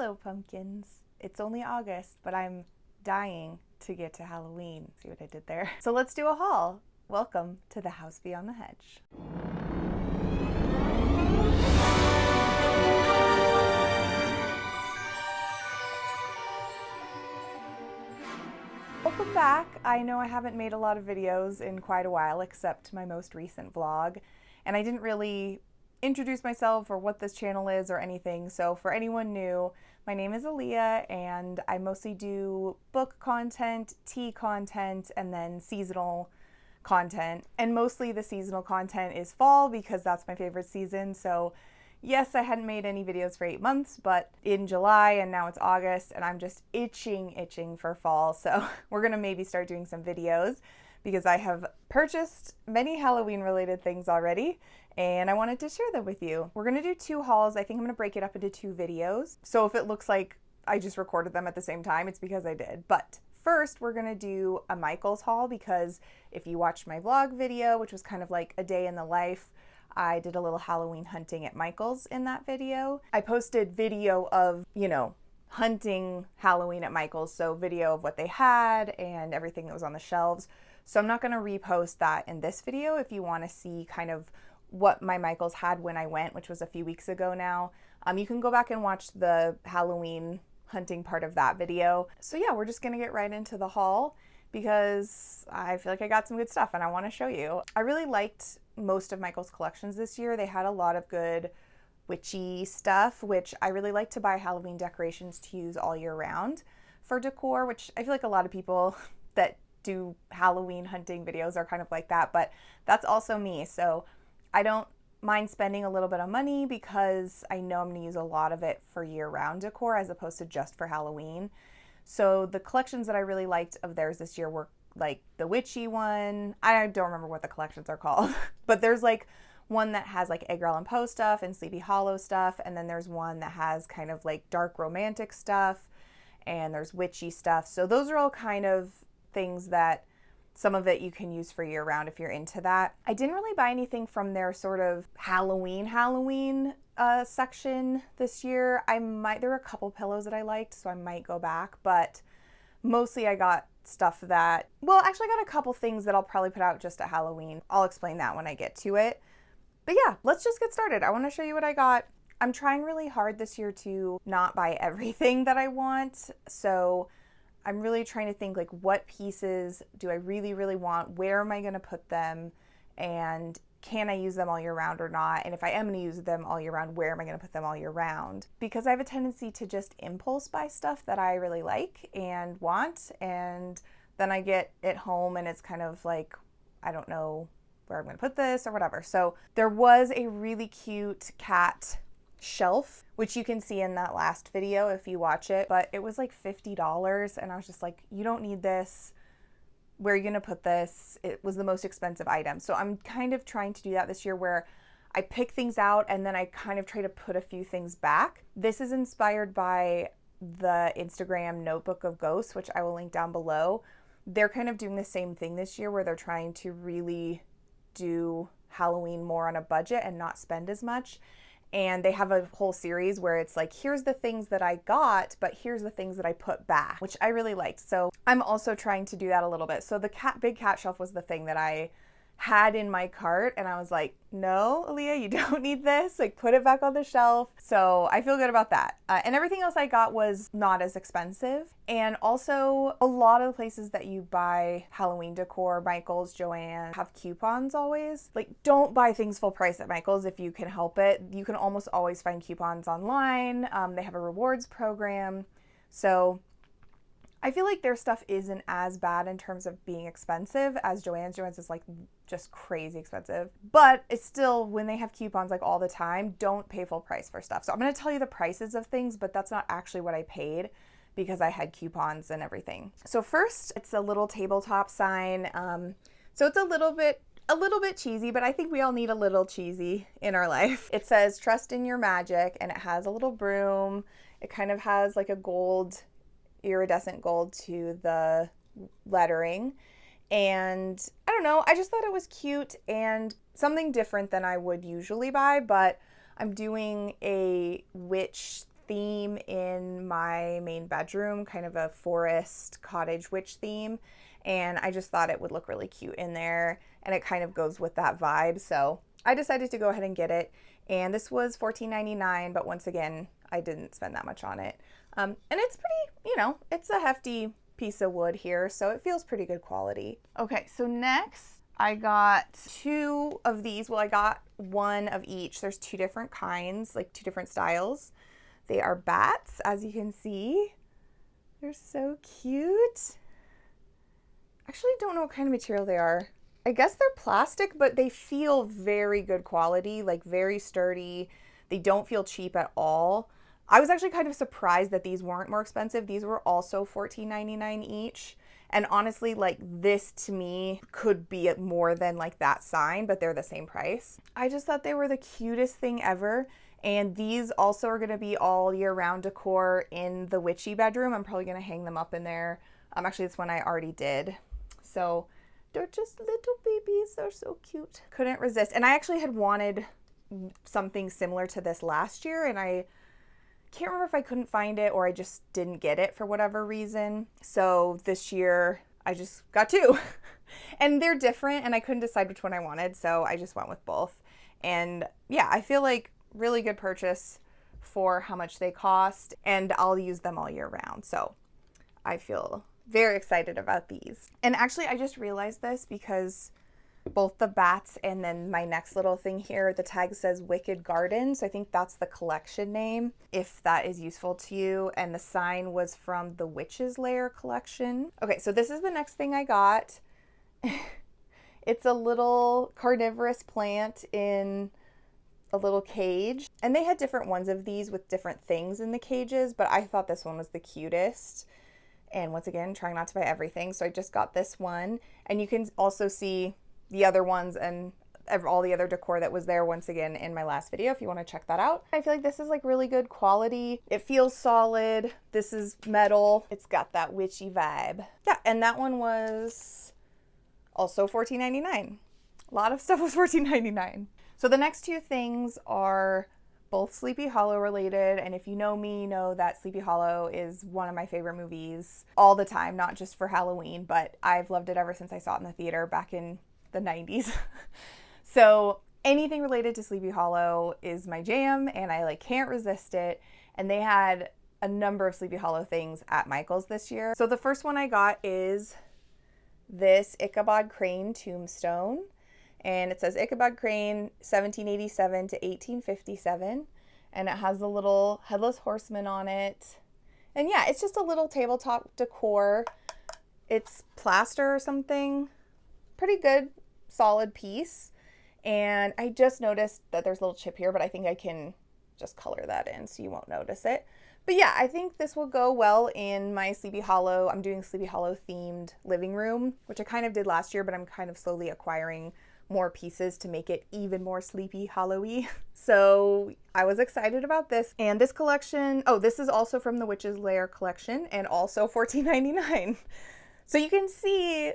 Hello, pumpkins. It's only August, but I'm dying to get to Halloween. See what I did there? So let's do a haul. Welcome to the house beyond the hedge. Welcome back. I know I haven't made a lot of videos in quite a while, except my most recent vlog, and I didn't really introduce myself or what this channel is or anything. So for anyone new, my name is Aaliyah and I mostly do book content, tea content, and then seasonal content. And mostly the seasonal content is fall because that's my favorite season. So yes, I hadn't made any videos for 8 months, but in July and now it's August and I'm just itching for fall. So we're gonna maybe start doing some videos because I have purchased many Halloween related things already and I wanted to share them with you. We're gonna do 2 hauls. I think I'm gonna break it up into 2 videos. So if it looks like I just recorded them at the same time, it's because I did. But first, we're gonna do a Michael's haul because if you watched my vlog video, which was kind of like a day in the life, I did a little Halloween hunting at Michael's in that video. I posted video of, hunting Halloween at Michael's, so video of what they had and everything that was on the shelves. So I'm not gonna repost that in this video. If you wanna see kind of what my Michael's had when I went, which was a few weeks ago now, you can go back and watch the Halloween hunting part of that video. So yeah, we're just gonna get right into the haul because I feel like I got some good stuff and I wanna show you. I really liked most of Michael's collections this year. They had a lot of good witchy stuff, which I really like to buy Halloween decorations to use all year round for decor, which I feel like a lot of people that do Halloween hunting videos are kind of like that, but that's also me. So I don't mind spending a little bit of money because I know I'm gonna use a lot of it for year-round decor as opposed to just for Halloween. So the collections that I really liked of theirs this year were like the witchy one. I don't remember what the collections are called, but there's like one that has like Edgar Allan Poe stuff and Sleepy Hollow stuff, and then there's one that has kind of like dark romantic stuff, and there's witchy stuff. So those are all kind of things that some of it you can use for year round if you're into that. I didn't really buy anything from their sort of Halloween section this year. There were a couple pillows that I liked, so I might go back, but mostly I got stuff that, well, actually I got a couple things that I'll probably put out just at Halloween. I'll explain that when I get to it. But yeah, let's just get started. I want to show you what I got. I'm trying really hard this year to not buy everything that I want. So I'm really trying to think like, what pieces do I really want? Where am I going to put them? And can I use them all year round or not? And if I am going to use them all year round, where am I going to put them all year round? Because I have a tendency to just impulse buy stuff that I really like and want. And then I get it home and it's kind of like, I don't know where I'm going to put this or whatever. So there was a really cute cat shelf, which you can see in that last video if you watch it, but it was like $50 and I was just like, you don't need this. Where are you gonna put this? It was the most expensive item. So I'm kind of trying to do that this year where I pick things out and then I kind of try to put a few things back. This is inspired by the Instagram Notebook of Ghosts, which I will link down below. They're kind of doing the same thing this year where they're trying to really do Halloween more on a budget and not spend as much. And they have a whole series where it's like, here's the things that I got, but here's the things that I put back, which I really liked. So I'm also trying to do that a little bit. So the big cat shelf was the thing that I had in my cart and I was like, no, Aaliyah, you don't need this. Like, put it back on the shelf. So I feel good about that. And everything else I got was not as expensive. And also a lot of the places that you buy Halloween decor, Michael's, Joann, have coupons always. Like, don't buy things full price at Michael's if you can help it. You can almost always find coupons online. They have a rewards program. So I feel like their stuff isn't as bad in terms of being expensive as Joann's. Joann's is like just crazy expensive, but it's still, when they have coupons like all the time, don't pay full price for stuff. So I'm going to tell you the prices of things, but that's not actually what I paid because I had coupons and everything. So first, it's a little tabletop sign. So it's a little bit cheesy, but I think we all need a little cheesy in our life. It says, "Trust in your magic," and it has a little broom. It kind of has like a gold, iridescent gold to the lettering, and I don't know, I just thought it was cute and something different than I would usually buy, but I'm doing a witch theme in my main bedroom, kind of a forest cottage witch theme. And I just thought it would look really cute in there, and it kind of goes with that vibe. So I decided to go ahead and get it. And this was $14.99, but once again, I didn't spend that much on it. And it's pretty, you know, it's a hefty piece of wood here, so it feels pretty good quality. Okay, so next I got 2 of these. Well, I got 1 of each. There's 2 different kinds, like 2 different styles. They are bats, as you can see. They're so cute. Actually, don't know what kind of material they are. I guess they're plastic, but they feel very good quality, like very sturdy. They don't feel cheap at all. I was actually kind of surprised that these weren't more expensive. These were also $14.99 each. And honestly, like, this to me could be more than like that sign, but they're the same price. I just thought they were the cutest thing ever. And these also are going to be all year round decor in the witchy bedroom. I'm probably going to hang them up in there. Actually, this one I already did. So they're just little babies. They're so cute. Couldn't resist. And I actually had wanted something similar to this last year, and I can't remember if I couldn't find it or I just didn't get it for whatever reason. So this year I just got 2 and they're different, and I couldn't decide which one I wanted. So I just went with both. And yeah, I feel like really good purchase for how much they cost, and I'll use them all year round. So I feel very excited about these. And actually, I just realized this because both the bats and then my next little thing here, the tag says Wicked Garden. So I think that's the collection name, if that is useful to you. And the sign was from the Witch's Lair collection. Okay, so this is the next thing I got. It's a little carnivorous plant in a little cage. And they had different ones of these with different things in the cages, but I thought this one was the cutest. And once again, trying not to buy everything. So I just got this one. And you can also see the other ones and all the other decor that was there once again in my last video if you want to check that out. I feel like this is like really good quality. It feels solid. This is metal. It's got that witchy vibe. Yeah, and that one was also $14.99. A lot of stuff was $14.99. So the next 2 things are both Sleepy Hollow related, and if you know me, you know that Sleepy Hollow is one of my favorite movies all the time, not just for Halloween, but I've loved it ever since I saw it in the theater back in the 90s. So anything related to Sleepy Hollow is my jam, and I like can't resist it. And they had a number of Sleepy Hollow things at Michael's this year. So the first one I got is this Ichabod Crane tombstone. And it says Ichabod Crane 1787 to 1857. And it has the little headless horseman on it. And yeah, it's just a little tabletop decor. It's plaster or something. Pretty good, solid piece. And I just noticed that there's a little chip here, but I think I can just color that in so you won't notice it. But yeah, I think this will go well in my Sleepy Hollow. I'm doing Sleepy Hollow themed living room, which I kind of did last year, but I'm kind of slowly acquiring more pieces to make it even more Sleepy Hollow-y. So I was excited about this. And this collection, oh, this is also from the Witch's Lair collection and also $14.99. So you can see,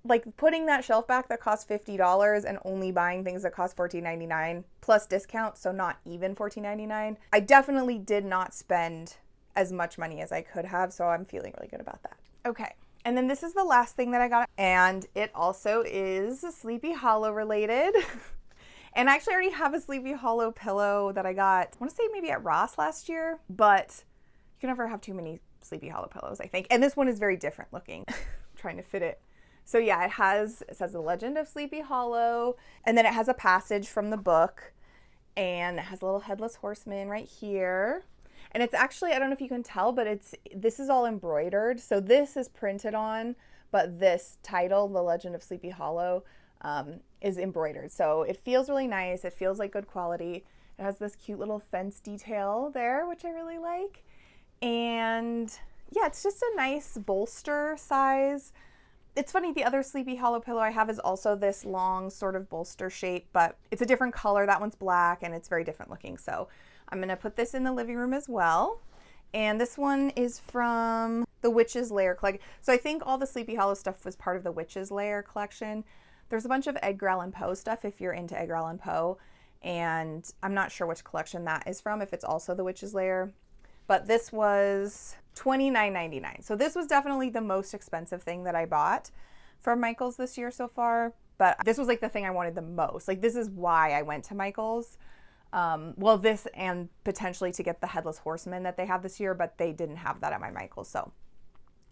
like, putting that shelf back that cost $50 and only buying things that cost $14.99 plus discount, so not even $14.99. I definitely did not spend as much money as I could have, so I'm feeling really good about that. Okay. And then this is the last thing that I got, and it also is Sleepy Hollow related. And I actually already have a Sleepy Hollow pillow that I got, I want to say maybe at Ross last year, but you can never have too many Sleepy Hollow pillows, I think. And this one is very different looking. I'm trying to fit it. So yeah, it says The Legend of Sleepy Hollow, and then it has a passage from the book, and it has a little headless horseman right here. And it's actually, I don't know if you can tell, but this is all embroidered. So this is printed on, but this title, The Legend of Sleepy Hollow, is embroidered. So it feels really nice. It feels like good quality. It has this cute little fence detail there, which I really like. And yeah, it's just a nice bolster size. It's funny, the other Sleepy Hollow pillow I have is also this long sort of bolster shape, but it's a different color. That one's black and it's very different looking. So I'm going to put this in the living room as well. And this one is from the Witch's Lair collection. So I think all the Sleepy Hollow stuff was part of the Witch's Lair collection. There's a bunch of Edgar Allan Poe stuff if you're into Edgar Allan Poe. And I'm not sure which collection that is from, if it's also the Witch's Lair. but this was $29.99. So this was definitely the most expensive thing that I bought from Michael's this year so far. But this was like the thing I wanted the most. Like this is why I went to Michael's. Well, this and potentially to get the Headless Horseman that they have this year, but they didn't have that at my Michael's. So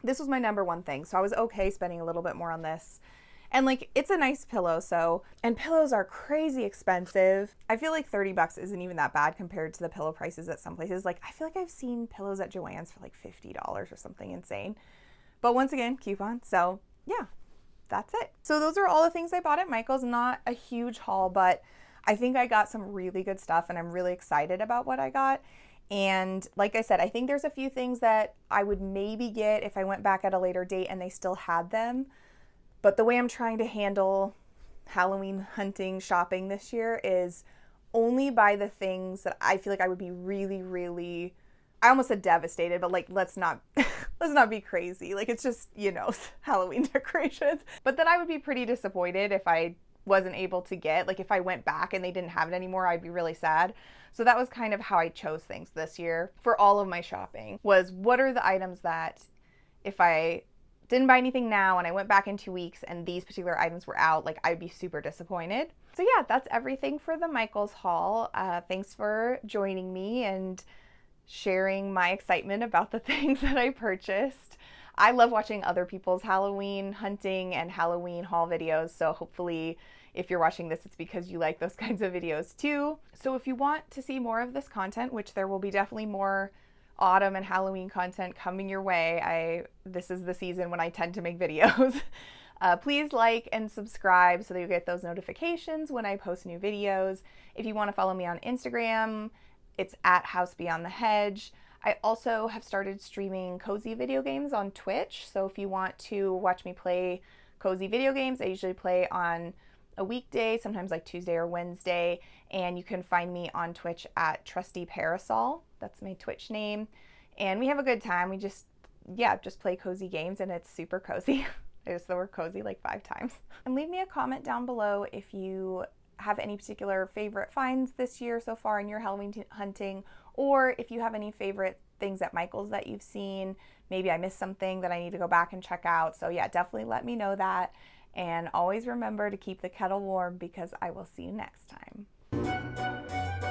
this was my number one thing. So I was okay spending a little bit more on this. And like, it's a nice pillow, so, and pillows are crazy expensive. I feel like $30 isn't even that bad compared to the pillow prices at some places. Like, I feel like I've seen pillows at Joann's for like $50 or something insane. But once again, coupon. So yeah, that's it. So those are all the things I bought at Michael's. Not a huge haul, but I think I got some really good stuff and I'm really excited about what I got. And like I said, I think there's a few things that I would maybe get if I went back at a later date and they still had them. But the way I'm trying to handle Halloween hunting shopping this year is only buy the things that I feel like I would be really, really, I almost said devastated, but like, let's not be crazy. Like, it's just, you know, Halloween decorations. But that I would be pretty disappointed if I wasn't able to get, like if I went back and they didn't have it anymore, I'd be really sad. So that was kind of how I chose things this year for all of my shopping, was what are the items that if I didn't buy anything now and I went back in 2 weeks and these particular items were out, like I'd be super disappointed. So yeah, that's everything for the Michael's haul. Thanks for joining me and sharing my excitement about the things that I purchased. I love watching other people's Halloween hunting and Halloween haul videos, so hopefully if you're watching this, it's because you like those kinds of videos too. So if you want to see more of this content, which there will be definitely more autumn and Halloween content coming your way. This is the season when I tend to make videos. Please like and subscribe so that you get those notifications when I post new videos. If you want to follow me on Instagram, it's at House Beyond the Hedge. I also have started streaming cozy video games on Twitch. So if you want to watch me play cozy video games, I usually play on a weekday, sometimes like Tuesday or Wednesday, and you can find me on Twitch at Trusty Parasol. That's my Twitch name, and we have a good time. We just play cozy games, and it's super cozy. I used the word cozy like 5 times. And leave me a comment down below if you have any particular favorite finds this year so far in your Halloween hunting, or if you have any favorite things at Michael's that you've seen. Maybe I missed something that I need to go back and check out. So yeah, definitely let me know that. And always remember to keep the kettle warm, because I will see you next time.